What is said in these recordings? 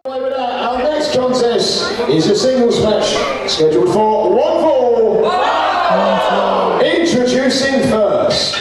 Our next contest is a singles match scheduled for 1 fall. Introducing first.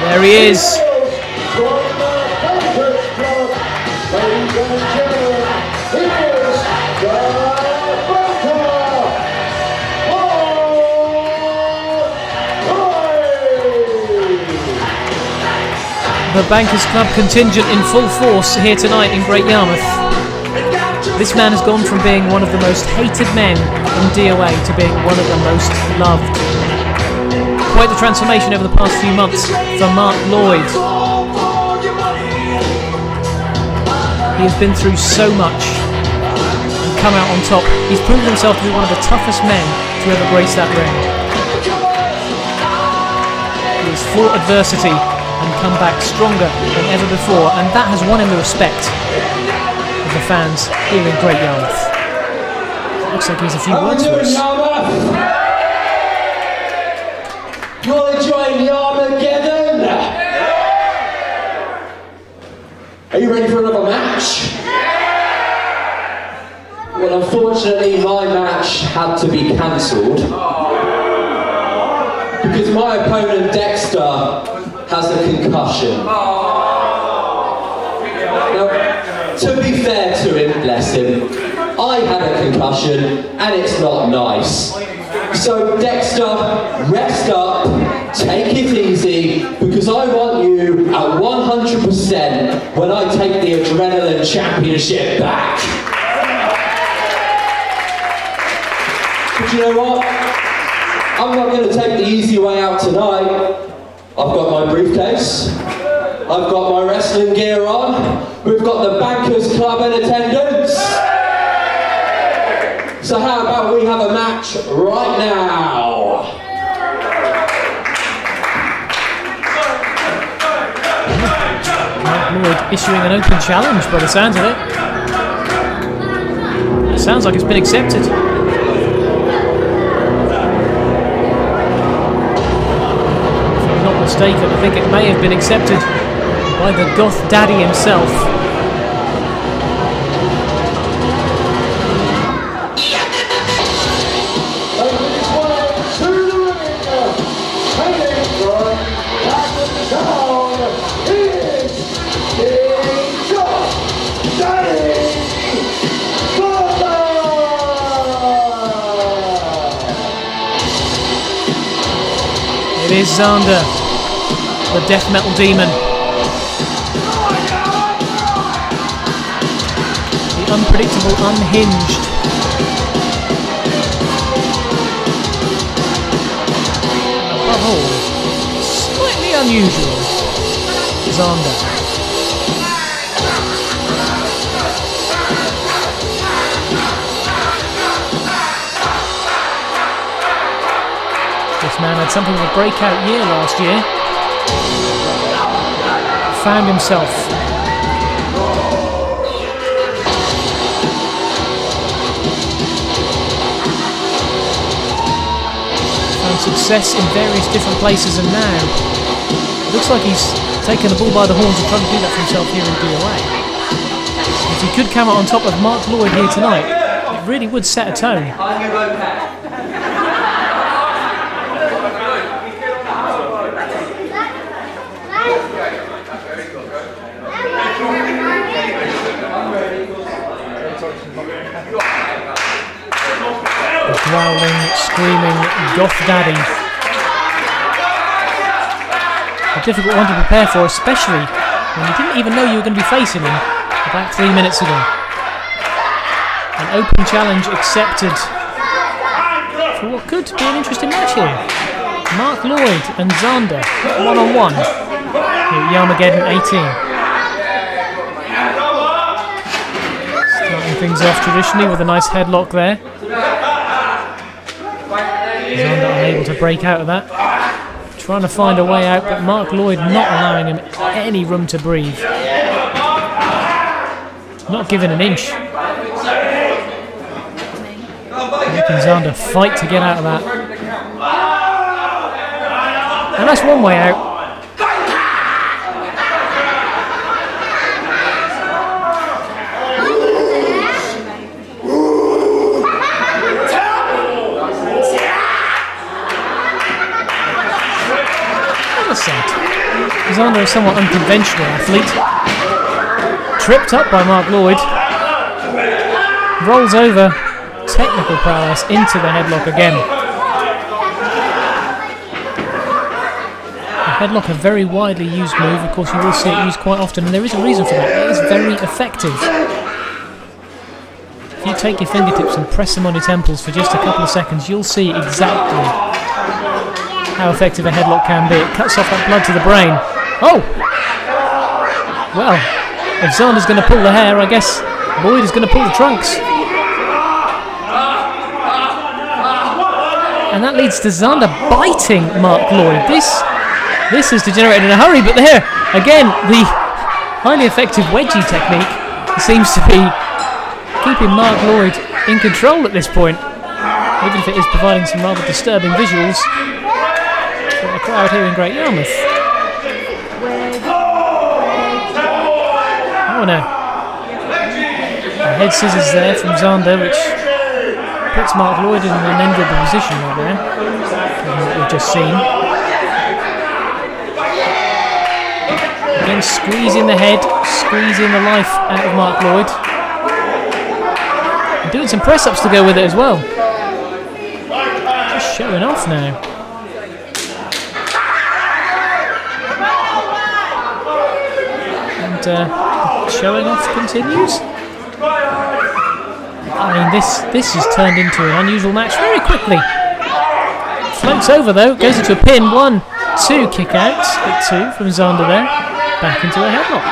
There he is. The Bankers Club contingent in full force here tonight in Great Yarmouth. This man has gone from being one of the most hated men in DOA to being one of the most loved. Quite the transformation over the past few months for Marc Lloyd. He has been through so much and come out on top. He's proven himself to be one of the toughest men to ever grace that ring. He has fought adversity and come back stronger than ever before, and that has won him the respect of the fans here in Great Yarmouth. Looks like he has a few words for us. You're enjoying Yarmageddon? Are you ready for another match? Well, unfortunately, my match had to be cancelled because my opponent Dexter has a concussion. Now, to be fair to him, bless him, I had a concussion and it's not nice. So Dexter, rest up, take it easy, because I want you at 100% when I take the Adrenaline Championship back. But you know what? I'm not going to take the easy way out tonight. I've got my briefcase, I've got my wrestling gear on, we've got the Bankers Club in attendance. So how about we have a match right now? Marc Lloyd issuing an open challenge by the sounds of it. It sounds like it's been accepted. Mistaken, I think it may have been accepted by the Goth Daddy himself. It is Xander, the death metal demon. The unpredictable, unhinged. Above all, slightly unusual Xander. This man had something of a breakout year last year. Found himself. Found success in various different places, and now it looks like he's taken the bull by the horns and trying to do that for himself here in DOA. If he could come out on top of Marc Lloyd here tonight, it really would set a tone. The growling, screaming Goth Daddy. A difficult one to prepare for, especially when you didn't even know you were going to be facing him about 3 minutes ago. An open challenge accepted for what could be an interesting match here. Marc Lloyd and Xander, one-on-one here at Yarmageddon 18. Starting things off traditionally with a nice headlock there. Xander unable to break out of that. Trying to find a way out, but Marc Lloyd not allowing him any room to breathe. Not giving an inch. Making Xander fight to get out of that. And that's one way out. as said, Xander is a somewhat unconventional athlete. Tripped up by Marc Lloyd. Rolls over. Technical prowess into the headlock again. The headlock, a very widely used move. Of course, you will see it used quite often, and there is a reason for that. It is very effective. If you take your fingertips and press them on your temples for just a couple of seconds, you'll see exactly how effective a headlock can be. It cuts off that blood to the brain. Oh! Well, if Xander's going to pull the hair, I guess Lloyd is going to pull the trunks. And that leads to Xander biting Marc Lloyd. This has degenerated in a hurry, but there, again, the highly effective wedgie technique seems to be keeping Marc Lloyd in control at this point, even if it is providing some rather disturbing visuals for the crowd here in Great Yarmouth. Oh no. A head scissors there from Xander, which puts Marc Lloyd in an enviable position right there, from what we've just seen. Again, squeezing the head, squeezing the life out of Marc Lloyd. And doing some press-ups to go with it as well. Just showing off now. And showing off continues. I mean, this has turned into an unusual match very quickly. Floats over though, goes into a pin. 1, 2 kick outs. Big 2 from Xander there. Back into a headlock.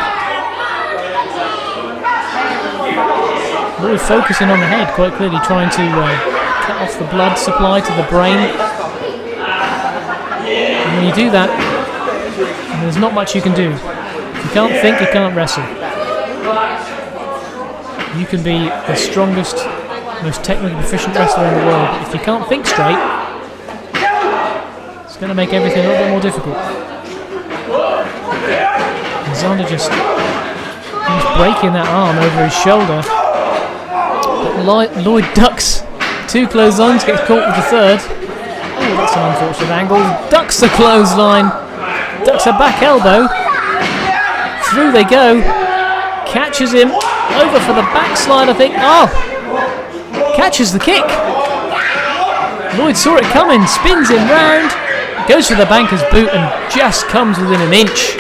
Really focusing on the head, quite clearly trying to cut off the blood supply to the brain. And when you do that, there's not much you can do. If you can't think, you can't wrestle. You can be the strongest, most technically proficient wrestler in the world, but if you can't think straight, it's going to make everything a little bit more difficult. And Xander just breaking that arm over his shoulder, but Lloyd ducks 2 clotheslines, gets caught with the 3rd. Oh, that's an unfortunate angle. Ducks the clothesline, ducks a back elbow. Through they go, catches him. Over for the backslide, I think. Oh! Catches the kick. Lloyd saw it coming, spins him round, goes for the banker's boot and just comes within an inch.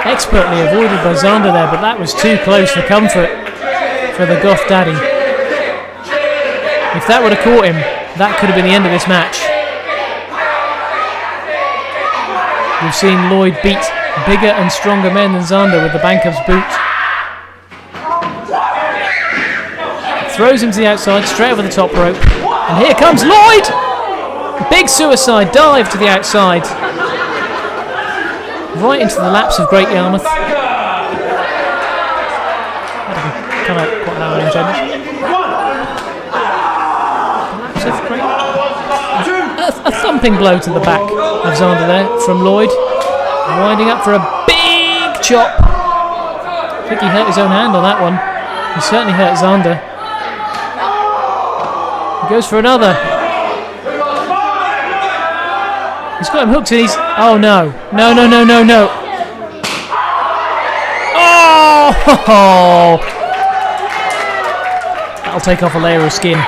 Expertly avoided by Xander there, but that was too close for comfort for the Goth Daddy. If that would have caught him, that could have been the end of this match. We've seen Lloyd beat bigger and stronger men than Xander with the banker's boot. Throws him to the outside, straight over the top rope. And here comes Lloyd! Big suicide dive to the outside. Right into the laps of Great Yarmouth. That didn't come out quite how I intended. The laps of Great a thumping blow to the back of Xander there from Lloyd. Winding up for a big chop. I think he hurt his own hand on that one. He certainly hurt Xander. He goes for another. He's got him hooked and he's... Oh no. No. Oh! That'll take off a layer of skin.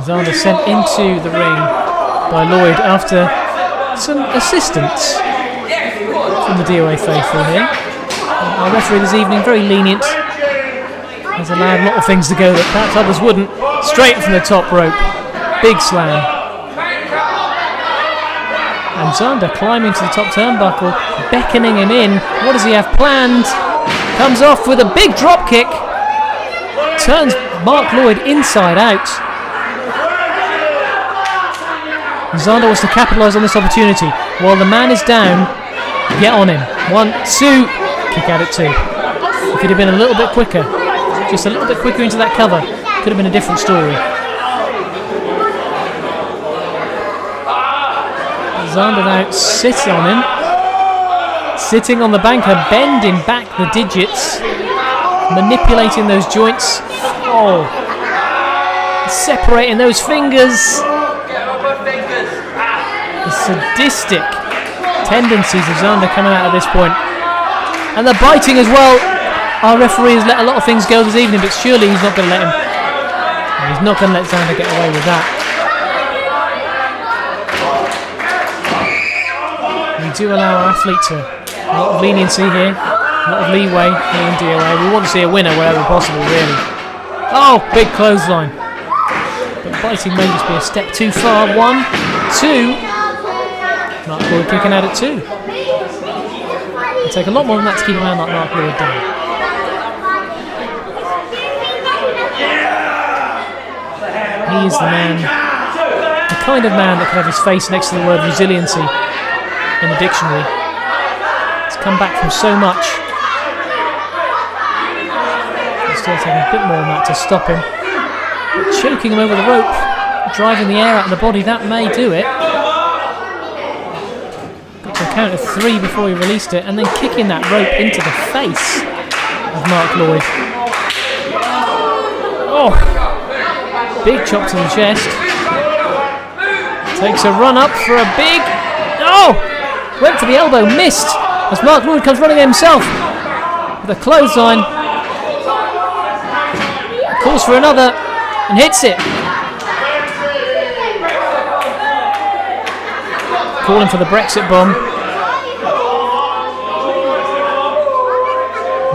Xander sent into the ring by Lloyd after some assistance from the DOA faithful here. Our referee this evening, very lenient, has allowed a lot of things to go that perhaps others wouldn't. Straight from the top rope, big slam. And Xander climbing to the top turnbuckle, beckoning him in. What does he have planned? Comes off with a big drop kick, turns Marc Lloyd inside out. Xander wants to capitalise on this opportunity. While the man is down, get on him. 1, 2, kick out at 2. If he'd have been a little bit quicker, just a little bit quicker into that cover, could have been a different story. Xander now sits on him. Sitting on the banker, bending back the digits, manipulating those joints Oh, separating those fingers. The sadistic tendencies of Xander coming out at this point. And the biting as well. Our referee has let a lot of things go this evening, but surely he's not going to let him. He's not going to let Xander get away with that. We do allow our athlete to a lot of leniency here, a lot of leeway here in DOA. We want to see a winner wherever possible, really. Oh, big clothesline. But biting may just be a step too far. 1, 2. Marc Lloyd kicking out at 2. It'll take a lot more than that to keep a man like Marc Lloyd down. He is the man, the kind of man that could have his face next to the word resiliency in the dictionary. He's come back from so much. He's still taking a bit more than that to stop him. But choking him over the rope, driving the air out of the body, that may do it. Got to a count of 3 before he released it, and then kicking that rope into the face of Marc Lloyd. Oh! Big chop to the chest. Takes a run up for a big... Oh! Went for the elbow, missed. As Marc Lloyd comes running himself. With a clothesline. Calls for another and hits it. Calling for the Brexit bomb.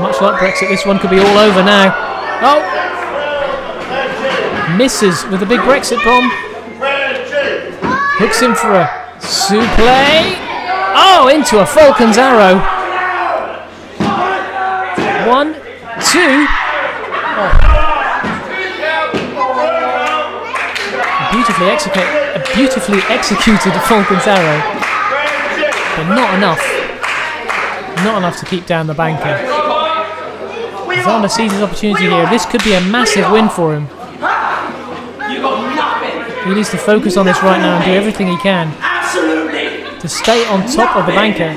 Much like Brexit, this one could be all over now. Oh! Misses with a big Brexit bomb. Hooks him for a suplex. Oh, into a Falcon's arrow. 1, 2. Oh. A beautifully executed Falcon's arrow. But not enough. Not enough to keep down the banker. Xander sees his opportunity here. This could be a massive win for him. He needs to focus on this right now and do everything he can to stay on top of the banker.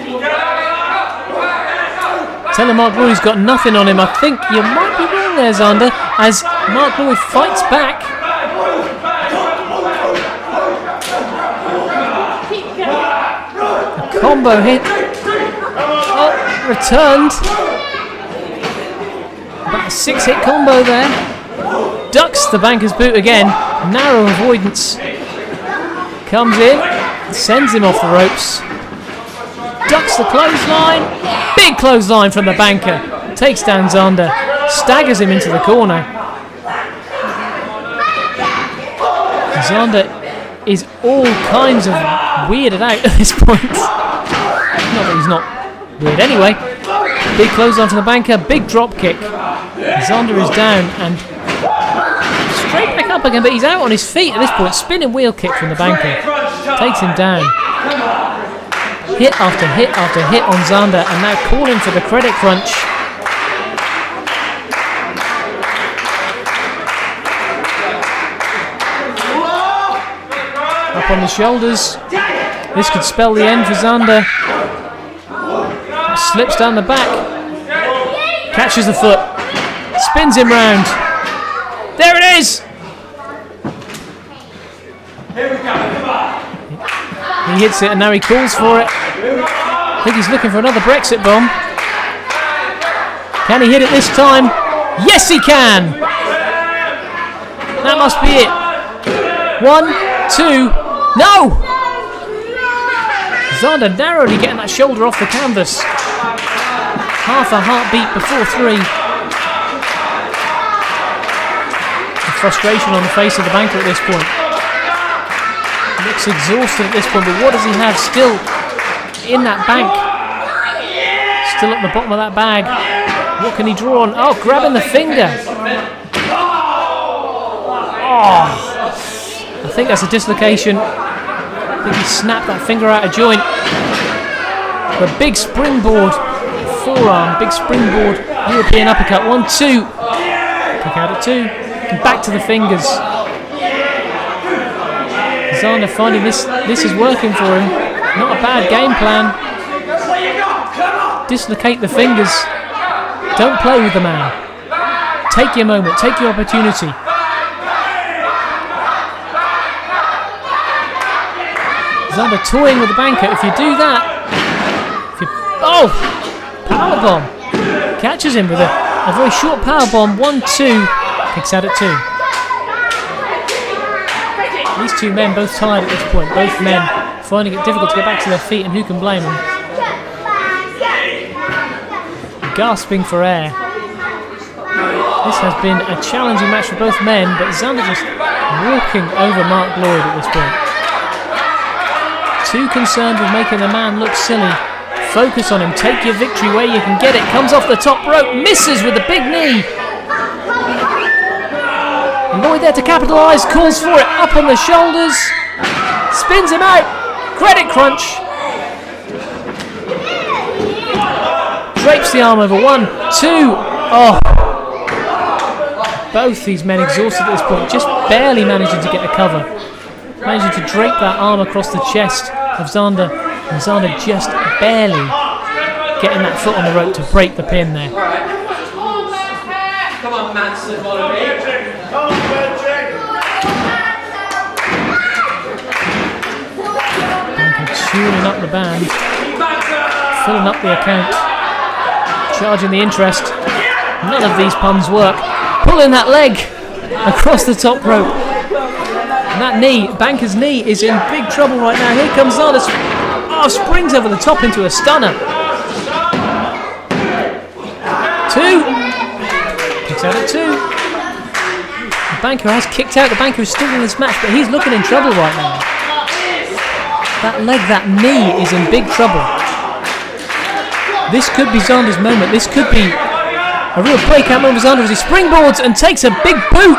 Telling Marc Lloyd he's got nothing on him. I think you might be wrong there, Xander, as Marc Lloyd fights back. A combo hit. Oh, returned. About a 6-hit combo there. Ducks the banker's boot again. Narrow avoidance. Comes in. Sends him off the ropes. Ducks the clothesline. Big clothesline from the banker. Takes down Xander. Staggers him into the corner. Xander is all kinds of weirded out at this point. Not that he's not weird anyway. Big clothesline from the banker. Big drop kick. Xander is down and straight back up again, but he's out on his feet at this point. Spinning wheel kick from the banker. Takes him down. Hit after hit after hit on Xander, and now calling for the credit crunch. Up on the shoulders. This could spell the end for Xander. Slips down the back. Catches the foot. Spins him round. There it is! He hits it and now he calls for it. I think he's looking for another Brexit bomb. Can he hit it this time? Yes, he can! That must be it. 1, 2, no! Xander narrowly getting that shoulder off the canvas. Half a heartbeat before 3. The frustration on the face of the banker at this point. Looks exhausted at this point, but what does he have still in that bank? Still at the bottom of that bag. What can he draw on? Oh, grabbing the finger. Oh, I think that's a dislocation. I think he snapped that finger out of joint. A big springboard forearm, big springboard European uppercut. 1, 2. Kick out at 2. And back to the fingers. Xander finding this is working for him. Not a bad game plan. Dislocate the fingers. Don't play with the man. Take your moment, take your opportunity. Xander toying with the banker. If you do that, powerbomb. Catches him with a very short powerbomb. 1-2. Kicks out at 2. These two men both tired at this point. Both men finding it difficult to get back to their feet, and who can blame them? Gasping for air. This has been a challenging match for both men, but Xander just walking over Marc Lloyd at this point. Too concerned with making the man look silly. Focus on him, take your victory where you can get it. Comes off the top rope, misses with the big knee. And Lloyd there to capitalise, calls for it, up on the shoulders. Spins him out, credit crunch. Drapes the arm over, 1, 2, oh. Both these men exhausted at this point, just barely managing to get a cover. Managing to drape that arm across the chest of Xander, and Xander just barely getting that foot on the rope to break the pin there. Come on, Manson, follow me. Banker tuning up the band, filling up the account, charging the interest. None of these puns work. Pulling that leg across the top rope. And that knee, Banker's knee, is in big trouble right now. Here comes Xander. Springs over the top into a stunner. 2. Kicks out at 2. The Banker has kicked out. The Banker is still in this match, but he's looking in trouble right now. That leg, that knee is in big trouble. This could be Xander's moment. This could be a real breakout moment for Xander as he springboards and takes a big boot.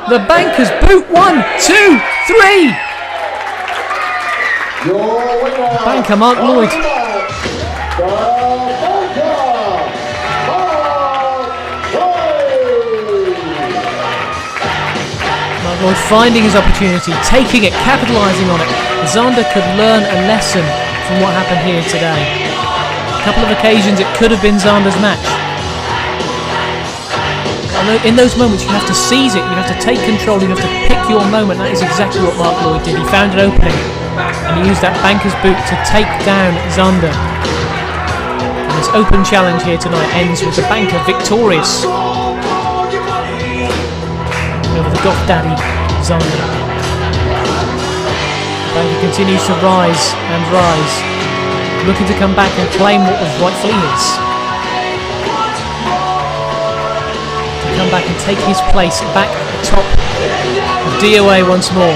The Banker's boot. 1, 2, 3. Banker Marc Lloyd. Marc Lloyd finding his opportunity, taking it, capitalising on it. Xander could learn a lesson from what happened here today. A couple of occasions it could have been Xander's match. In those moments you have to seize it, you have to take control, you have to pick your moment. That is exactly what Marc Lloyd did. He found an opening and he used that Banker's boot to take down Xander. And this open challenge here tonight ends with the Banker victorious over the Goth Daddy Xander. The Banker continues to rise and rise, looking to come back and claim what was rightfully his. Come back and take his place back at the top of DOA once more.